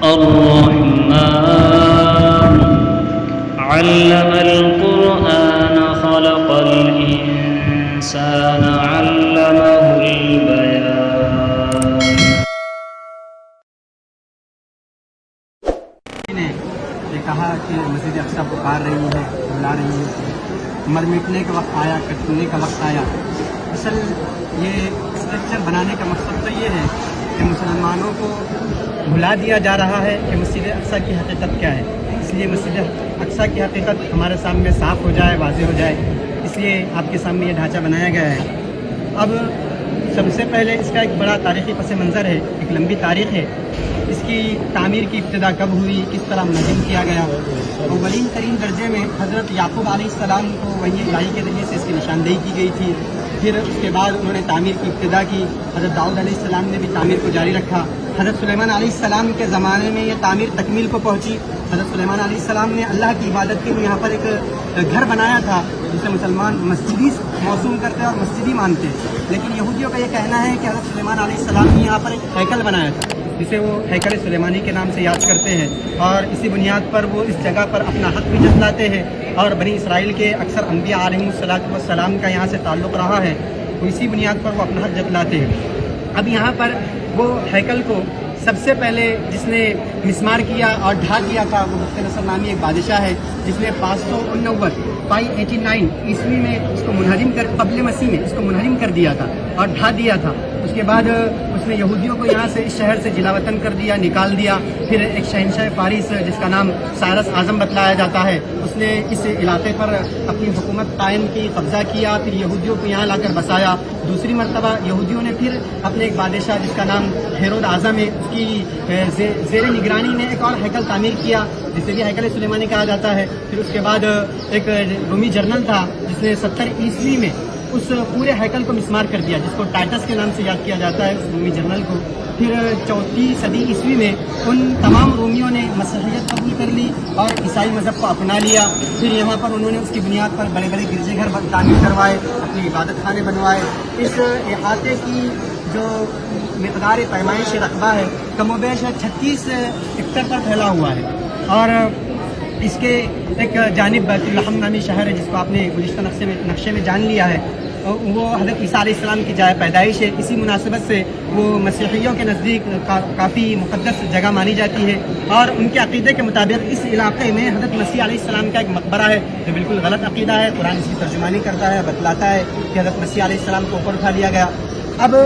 الرحمن علم القرآن خلق الإنسان علمه البيان. یہ کہا کہ مسجد اقصی پکار رہی ہے، بلا رہی ہے، مر مٹنے کا وقت آیا، کٹنے کا وقت آیا. اصل یہ اسٹرکچر بنانے کا مقصد تو یہ ہے کہ مسلمانوں کو بھلا دیا جا رہا ہے کہ مسجد اقصی کی حقیقت کیا ہے. اس لیے مسجد اقصی کی حقیقت ہمارے سامنے صاف ہو جائے، واضح ہو جائے، اس لیے آپ کے سامنے یہ ڈھانچہ بنایا گیا ہے. اب سب سے پہلے اس کا ایک بڑا تاریخی پس منظر ہے، ایک لمبی تاریخ ہے. اس کی تعمیر کی ابتدا کب ہوئی، کس طرح منظم کیا گیا. اولین ترین درجے میں حضرت یعقوب علیہ السلام کو وحی الہی کے ذریعے سے اس کی نشاندہی کی گئی تھی. پھر اس کے بعد انہوں نے تعمیر کی ابتدا کی. حضرت داؤد علیہ السلام نے بھی تعمیر کو جاری رکھا. حضرت سلیمان علیہ السلام کے زمانے میں یہ تعمیر تکمیل کو پہنچی. حضرت سلیمان علیہ السلام نے اللہ کی عبادت کے لیے یہاں پر ایک گھر بنایا تھا جسے مسلمان مسجدی موسوم کرتے اور مسجدی مانتے. لیکن یہودیوں کا یہ کہنا ہے کہ حضرت سلیمان علیہ السلام نے یہاں پر ایک ہیکل بنایا تھا جسے وہ ہیکل سلیمانی کے نام سے یاد کرتے ہیں، اور اسی بنیاد پر وہ اس جگہ پر اپنا حق بھی جتلاتے ہیں. اور بنی اسرائیل کے اکثر انبیاء علیہم السلام کا یہاں سے تعلق رہا ہے، تو اسی بنیاد پر وہ اپنا حق جتلاتے ہیں. اب یہاں پر وہ ہیکل کو سب سے پہلے جس نے مسمار کیا اور ڈھا دیا تھا وہ بخت نصر نامی ایک بادشاہ ہے جس نے 589 عیسوی میں اس کو منہدم کر قبل مسیح میں اس کو منہدم کر دیا تھا اور ڈھا دیا تھا. اس کے بعد اس نے یہودیوں کو یہاں سے اس شہر سے جلا وطن کر دیا، نکال دیا. پھر ایک شہنشاہ فارس جس کا نام سائرس اعظم بتلایا جاتا ہے، اس نے اس علاقے پر اپنی حکومت قائم کی، قبضہ کیا، پھر یہودیوں کو یہاں لا کر بسایا. دوسری مرتبہ یہودیوں نے پھر اپنے ایک بادشاہ جس کا نام ہیرود اعظم ہے اس کی زیر نگرانی میں ایک اور ہیکل تعمیر کیا جسے بھی ہیکل سلیمانی کہا جاتا ہے. پھر اس کے بعد ایک رومی جنرل تھا جس نے 70 عیسوی میں اس پورے ہیکل کو مسمار کر دیا جس کو ٹائٹس کے نام سے یاد کیا جاتا ہے، اس رومی جنرل کو. پھر 4 صدی عیسوی میں ان تمام رومیوں نے مسیحیت قبول کر لی اور عیسائی مذہب کو اپنا لیا. پھر یہاں پر انہوں نے اس کی بنیاد پر بڑے بڑے گرجے گھر تعمیر کروائے، اپنی عبادت خانے بنوائے. اس احاطے کی جو مقدار پیمائش رقبہ ہے کم و بیش 36 ایکڑ پر پھیلا ہوا ہے. اور اس کے ایک جانب بیت الحم نامی شہر ہے جس کو آپ نے گزشتہ نقشے میں جان لیا ہے، وہ حضرت عیسیٰ علیہ السلام کی جائے پیدائش ہے. اسی مناسبت سے وہ مسیحیوں کے نزدیک کافی مقدس جگہ مانی جاتی ہے، اور ان کے عقیدے کے مطابق اس علاقے میں حضرت مسیح علیہ السلام کا ایک مقبرہ ہے جو بالکل غلط عقیدہ ہے. قرآن اس کی ترجمانی کرتا ہے، بتلاتا ہے کہ حضرت مسیح علیہ السلام کو اوپر اٹھا لیا گیا. اب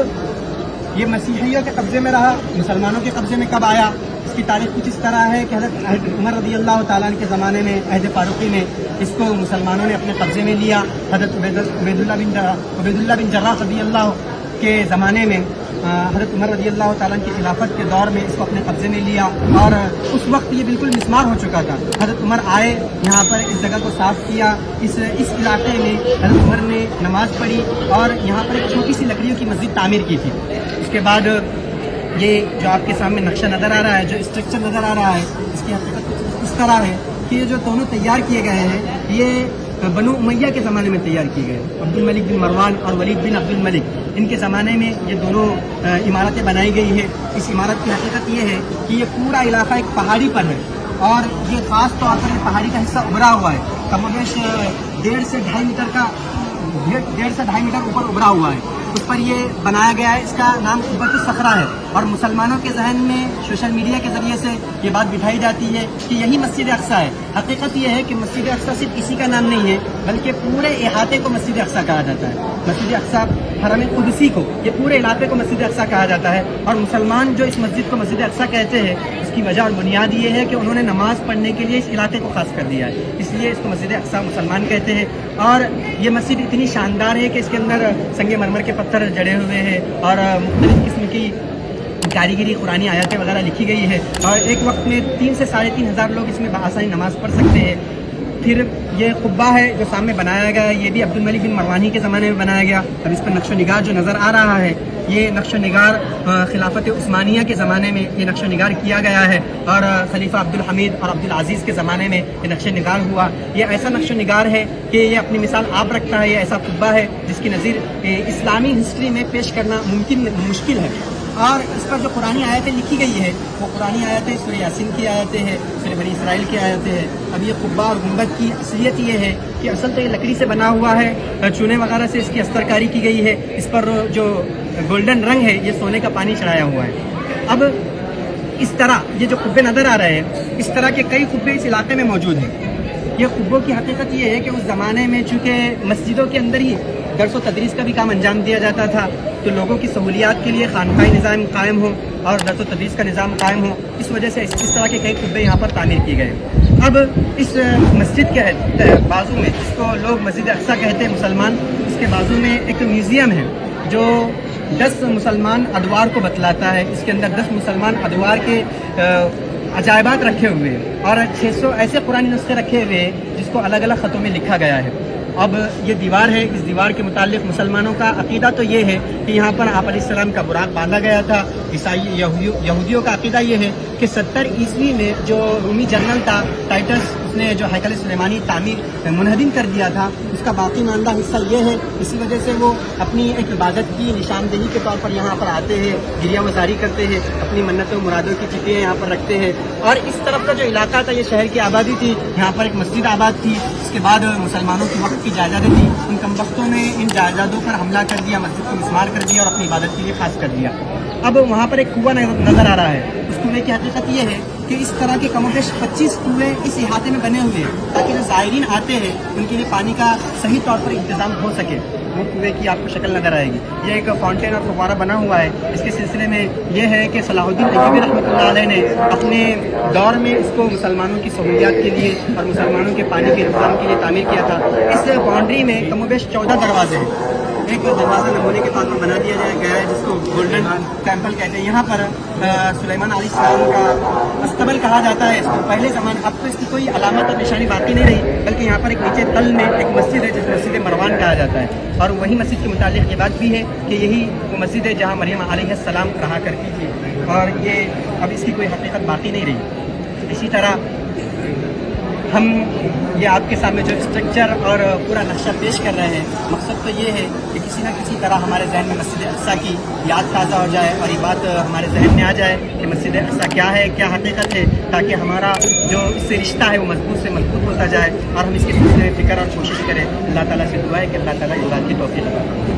یہ مسیحیوں کے قبضے میں رہا، مسلمانوں کے قبضے میں کب آیا؟ اس کی تاریخ کچھ اس طرح ہے کہ حضرت عمر رضی اللہ تعالیٰ عنہ کے زمانے میں عہد فاروقی میں اس کو مسلمانوں نے اپنے قبضے میں لیا. حضرت عبید اللہ بن جراح رضی اللہ کے زمانے میں حضرت عمر رضی اللہ تعالیٰ عنہ کی خلافت کے دور میں اس کو اپنے قبضے میں لیا، اور اس وقت یہ بالکل مسمار ہو چکا تھا. حضرت عمر آئے، یہاں پر اس جگہ کو صاف کیا. اس علاقے میں حضرت عمر نے نماز پڑھی اور یہاں پر ایک چھوٹی سی لکڑیوں کی مسجد تعمیر کی تھی. اس کے بعد یہ جو آپ کے سامنے نقشہ نظر آ رہا ہے، جو اسٹرکچر نظر آ رہا ہے، اس کی حقیقت اس طرح ہے کہ یہ جو دونوں تیار کیے گئے ہیں یہ بنو امیہ کے زمانے میں تیار کیے گئے. عبد الملک بن مروان اور ولید بن عبد الملک، ان کے زمانے میں یہ دونوں عمارتیں بنائی گئی ہے. اس عمارت کی حقیقت یہ ہے کہ یہ پورا علاقہ ایک پہاڑی پر ہے، اور یہ خاص طور پر پہاڑی کا حصہ ابھرا ہوا ہے. کم و بیش 1.5 سے 2.5 میٹر اوپر ابھرا ہوا ہے. اس پر یہ بنایا گیا ہے. اس کا نام قبۃ الصخرہ ہے، اور مسلمانوں کے ذہن میں سوشل میڈیا کے ذریعے سے یہ بات بٹھائی جاتی ہے کہ یہی مسجد اقصی ہے. حقیقت یہ ہے کہ مسجد اقصی صرف کسی کا نام نہیں ہے بلکہ پورے احاطے کو مسجد اقصی کہا جاتا ہے. مسجد اقصی حرم قدسی کو، یہ پورے علاقے کو مسجد اقصی کہا جاتا ہے. اور مسلمان جو اس مسجد کو مسجد اقصی کہتے ہیں اس کی وجہ اور بنیاد یہ ہے کہ انہوں نے نماز پڑھنے کے لیے اس علاقے کو خاص کر دیا ہے، اس لیے اس کو مسجد اقصی مسلمان کہتے ہیں. اور یہ مسجد اتنی شاندار ہے کہ اس کے اندر سنگ مرمر کے پتھر جڑے ہوئے ہیں اور مختلف قسم کی کاریگری قرآنی آیاتیں وغیرہ لکھی گئی ہے، اور ایک وقت میں 3 سے 3.5 لوگ اس میں بآسانی نماز پڑھ سکتے ہیں. پھر یہ قبہ ہے جو سامنے بنایا گیا ہے، یہ بھی عبد الملک بن مروانی کے زمانے میں بنایا گیا. اور اس پر نقش و نگار جو نظر آ رہا ہے یہ نقش و نگار خلافت عثمانیہ کے زمانے میں یہ نقش و نگار کیا گیا ہے، اور خلیفہ عبدالحمید اور عبدالعزیز کے زمانے میں یہ نقش و نگار ہوا. یہ ایسا نقش و نگار ہے کہ یہ اپنی مثال آپ رکھتا ہے. یہ ایسا قبہ ہے جس کی نظیر اسلامی ہسٹری میں پیش کرنا مشکل ہے. اور اس پر جو قرآنی آیتیں لکھی گئی ہے وہ قرآنی آیتیں سورہ یاسین کی آیتیں ہیں، سورہ بنی اسرائیل کی آیتیں ہیں. اب یہ قبہ اور گنبد کی اصلیت یہ ہے کہ اصل تو یہ لکڑی سے بنا ہوا ہے، چونے وغیرہ سے اس کی استرکاری کی گئی ہے. اس پر جو گولڈن رنگ ہے یہ سونے کا پانی چڑھایا ہوا ہے. اب اس طرح یہ جو قبے نظر آ رہے ہیں، اس طرح کے کئی قبے اس علاقے میں موجود ہیں. یہ قبوں کی حقیقت یہ ہے کہ اس زمانے میں چونکہ مسجدوں کے اندر ہی درس و تدریس کا بھی کام انجام دیا جاتا تھا، تو لوگوں کی سہولیات کے لیے خانقاہی نظام قائم ہو اور درس و تدریس کا نظام قائم ہو، اس وجہ سے اس طرح کے کئی قبے یہاں پر تعمیر کیے گئے. اب اس مسجد کے بازو میں، جس کو لوگ مسجد اقصیٰ کہتے ہیں مسلمان، اس کے بازو میں ایک میوزیم ہے جو 10 مسلمان ادوار کو بتلاتا ہے. اس کے اندر 10 مسلمان ادوار کے عجائبات رکھے ہوئے ہیں اور 600 ایسے قرآن نسخے رکھے ہوئے ہیں جس کو الگ الگ خطوں میں لکھا گیا ہے. اب یہ دیوار ہے، اس دیوار کے متعلق مسلمانوں کا عقیدہ تو یہ ہے کہ یہاں پر آپ علیہ السلام کا براق باندھا گیا تھا. عیسائی یہودیوں کا عقیدہ یہ ہے کہ 70 عیسوی میں جو رومی جنرل تھا ٹائٹس، اس نے جو ہیکل سلیمانی تعمیر منہدم کر دیا تھا، اس کا باقی ماندہ حصہ یہ ہے. اسی وجہ سے وہ اپنی ایک عبادت کی نشاندہی کے طور پر یہاں پر آتے ہیں، گریہ وزاری کرتے ہیں، اپنی منتوں مرادوں کی چٹیاں یہاں پر رکھتے ہیں. اور اس طرف کا جو علاقہ تھا یہ شہر کی آبادی تھی، یہاں پر ایک مسجد آباد تھی. اس کے بعد مسلمانوں کی وقت کی جائیدادیں تھیں، ان کم وقتوں نے ان جائیدادوں پر حملہ کر دیا، مسجد کو مسمار کر دیا اور اپنی عبادت کے لیے خاص کر دیا. اب وہاں پر ایک کنواں نظر آ رہا ہے. اس کنویں کی حقیقت یہ ہے کہ اس طرح کے کم و بیش 25 کنویں اس احاطے میں بنے ہوئے ہیں تاکہ جو زائرین آتے ہیں ان کے لیے پانی کا صحیح طور پر انتظام ہو سکے. وہ کنویں کی آپ کو شکل نظر آئے گی. یہ ایک فاؤنٹین اور فوارہ بنا ہوا ہے. اس کے سلسلے میں یہ ہے کہ صلاح الدین ایوبی رحمۃ اللہ علیہ نے اپنے دور میں اس کو مسلمانوں کی سہولیات کے لیے اور مسلمانوں کے پانی کے انتظام کے لیے تعمیر کیا تھا. اس باؤنڈری میں کم و بیش 14 دروازے ہیں. ایک دروازہ نمونے کے طور پر بنا دیا گیا ہے جس کو گولڈن ٹیمپل کہتے ہیں. یہاں پر سلیمان علیہ السلام کا استبل کہا جاتا ہے. اس کو پہلے زمانے، اب تو اس کی کوئی علامت اور نشانی باقی نہیں رہی، بلکہ یہاں پر ایک نیچے تل میں ایک مسجد ہے جس مسجد مروان کہا جاتا ہے. اور وہی مسجد کے متعلق یہ بات بھی ہے کہ یہی وہ مسجد ہے جہاں مریم علیہ السلام رہا کرتی تھی، اور یہ اب اس کی کوئی حقیقت باقی نہیں رہی. اسی طرح ہم یہ آپ کے سامنے جو اسٹرکچر اور پورا نقشہ پیش کر رہے ہیں، مقصد تو یہ ہے کہ کسی نہ کسی طرح ہمارے ذہن میں مسجد اقصیٰ کی یاد تازہ ہو جائے اور یہ بات ہمارے ذہن میں آ جائے کہ مسجد اقصیٰ کیا ہے، کیا حقیقت ہے، تاکہ ہمارا جو اس سے رشتہ ہے وہ مضبوط سے مضبوط ہوتا جائے اور ہم اس کے سلسلے میں فکر اور کوشش کریں. اللہ تعالیٰ سے دعا ہے کہ اللہ تعالیٰ اس بات کی توفیق دے.